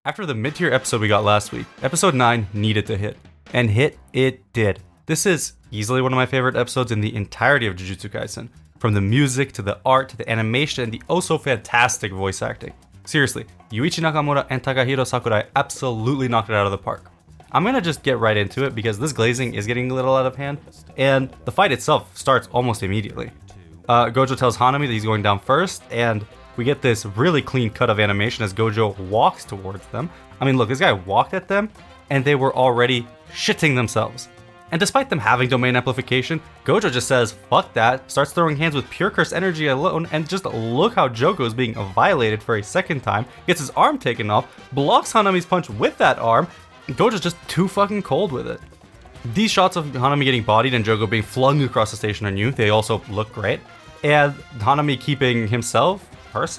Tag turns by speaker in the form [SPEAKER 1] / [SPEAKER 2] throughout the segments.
[SPEAKER 1] After the mid-tier episode we got last week, episode 9 needed to hit. And hit it did. This is easily one of my favorite episodes in the entirety of Jujutsu Kaisen. From the music, to the art, to the animation, and the oh-so fantastic voice acting. Seriously, Yuichi Nakamura and Takahiro Sakurai absolutely knocked it out of the park. I'm gonna just get right into it because this glazing is getting a little out of hand, and the fight itself starts almost immediately. Gojo tells Hanami that he's going down first, and we get this really clean cut of animation as Gojo walks towards them. I mean, look, this guy walked at them, and they were already shitting themselves. And despite them having domain amplification, Gojo just says, fuck that, starts throwing hands with pure curse energy alone, and just look how Joko is being violated for a second time, gets his arm taken off, blocks Hanami's punch with that arm, and Gojo's just too fucking cold with it. These shots of Hanami getting bodied and Joko being flung across the station on you, they also look great. And Hanami keeping himself attached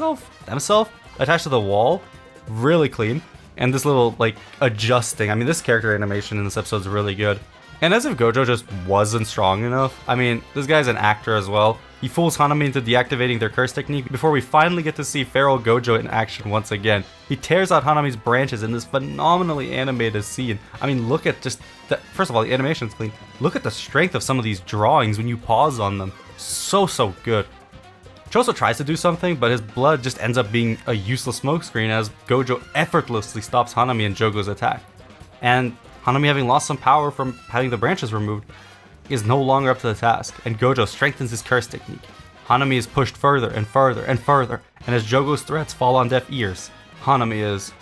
[SPEAKER 1] to the wall, really clean. And this little, adjusting, I mean, this character animation in this episode is really good. And as if Gojo just wasn't strong enough, I mean, this guy's an actor as well. He fools Hanami into deactivating their curse technique before we finally get to see feral Gojo in action once again. He tears out Hanami's branches in this phenomenally animated scene. I mean, look at just, first of all, the animation's clean. Look at the strength of some of these drawings when you pause on them. So good. Choso tries to do something, but his blood just ends up being a useless smokescreen as Gojo effortlessly stops Hanami and Jogo's attack. And Hanami, having lost some power from having the branches removed, is no longer up to the task, and Gojo strengthens his curse technique. Hanami is pushed further and further and further, and as Jogo's threats fall on deaf ears, Hanami is...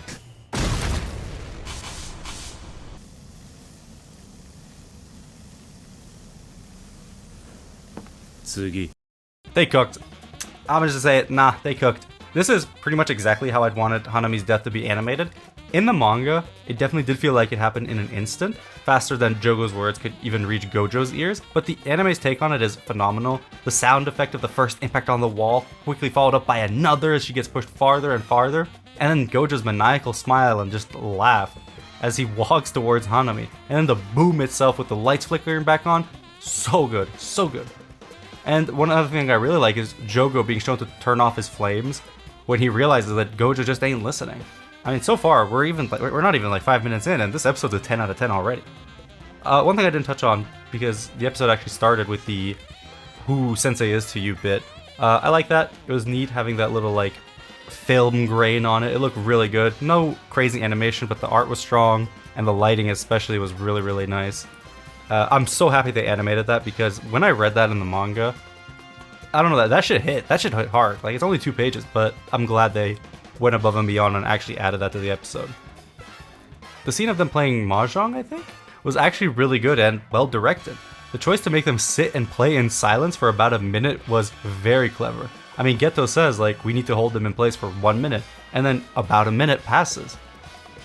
[SPEAKER 2] Tsugi.
[SPEAKER 1] They cooked. I'm just gonna say it, nah, they cooked. This is pretty much exactly how I'd wanted Hanami's death to be animated. In the manga, it definitely did feel like it happened in an instant, faster than Jogo's words could even reach Gojo's ears, but the anime's take on it is phenomenal. The sound effect of the first impact on the wall, quickly followed up by another as she gets pushed farther and farther, and then Gojo's maniacal smile and just laugh as he walks towards Hanami, and then the boom itself with the lights flickering back on, so good, so good. And one other thing I really like is Jogo being shown to turn off his flames when he realizes that Gojo just ain't listening. I mean, so far, we're not even 5 minutes in, and this episode's a 10 out of 10 already. One thing I didn't touch on, because the episode actually started with the who sensei is to you bit. I like that. It was neat having that little, film grain on it. It looked really good. No crazy animation, but the art was strong, and the lighting especially was really, really nice. I'm so happy they animated that, because when I read that in the manga, I don't know, that shit hit. That shit hit hard. It's only 2 pages, but I'm glad they went above and beyond and actually added that to the episode. The scene of them playing Mahjong, I think, was actually really good and well directed. The choice to make them sit and play in silence for about a minute was very clever. I mean, Geto says, we need to hold them in place for 1 minute, and then about a minute passes.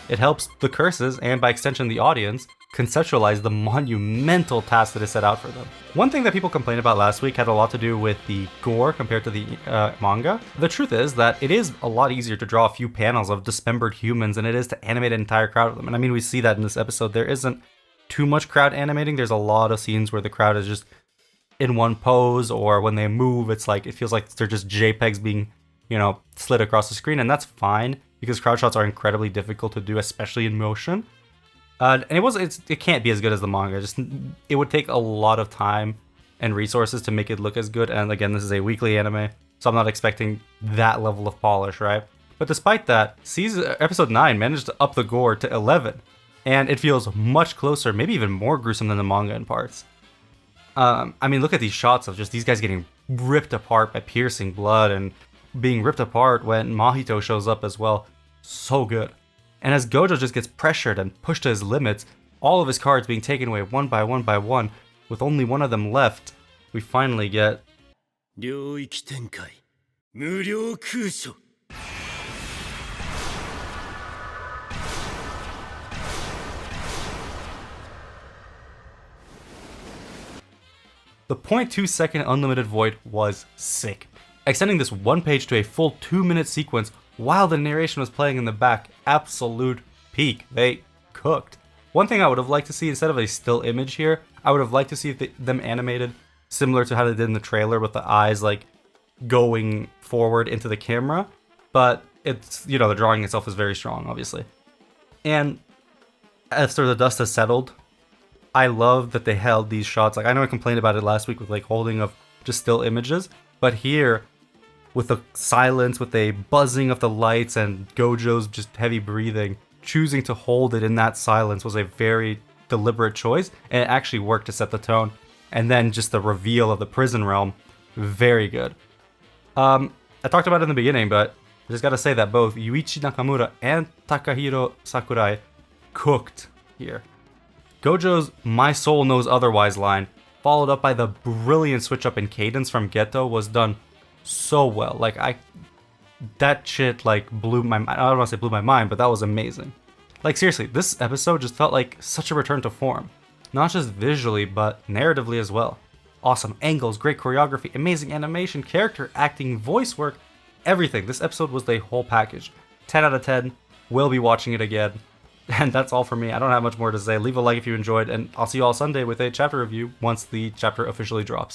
[SPEAKER 1] It helps the curses, and by extension the audience, conceptualize the monumental task that is set out for them. One thing that people complained about last week had a lot to do with the gore compared to the manga. The truth is that it is a lot easier to draw a few panels of dismembered humans than it is to animate an entire crowd of them. And I mean, we see that in this episode. There isn't too much crowd animating. There's a lot of scenes where the crowd is just in one pose, or when they move, it feels like they're just JPEGs being, slid across the screen, and that's fine because crowd shots are incredibly difficult to do, especially in motion. And it can't be as good as the manga. It would take a lot of time and resources to make it look as good. And again, this is a weekly anime, so I'm not expecting that level of polish, right? But despite that, episode 9 managed to up the gore to 11, and it feels much closer, maybe even more gruesome than the manga in parts. I mean, look at these shots of just these guys getting ripped apart by piercing blood and being ripped apart when Mahito shows up as well. So good. And as Gojo just gets pressured and pushed to his limits, all of his cards being taken away one by one, with only one of them left, we finally get...
[SPEAKER 2] 領域展開無料空所
[SPEAKER 1] The 0.2 second unlimited void was sick. Extending this one page to a full 2-minute sequence while the narration was playing in the back, absolute peak. They cooked. One thing I would have liked to see, instead of a still image here, I would have liked to see them animated similar to how they did in the trailer, with the eyes going forward into the camera. But it's, the drawing itself is very strong, obviously. And after the dust has settled, I love that they held these shots. Like, I know I complained about it last week with like holding of just still images, but here with the silence, with a buzzing of the lights and Gojo's just heavy breathing, choosing to hold it in that silence was a very deliberate choice, and it actually worked to set the tone. And then just the reveal of the prison realm, very good. I talked about it in the beginning, but I just gotta say that both Yuichi Nakamura and Takahiro Sakurai cooked here. Gojo's "My soul knows otherwise" line, followed up by the brilliant switch up in cadence from Geto, was done so well. Like, that shit like blew my mind. I don't want to say blew my mind, but that was amazing. Like, seriously, this episode just felt like such a return to form. Not just visually, but narratively as well. Awesome angles, great choreography, amazing animation, character acting, voice work, everything. This episode was the whole package. 10 out of 10. Will be watching it again. And that's all for me. I don't have much more to say. Leave a like if you enjoyed, and I'll see you all Sunday with a chapter review once the chapter officially drops.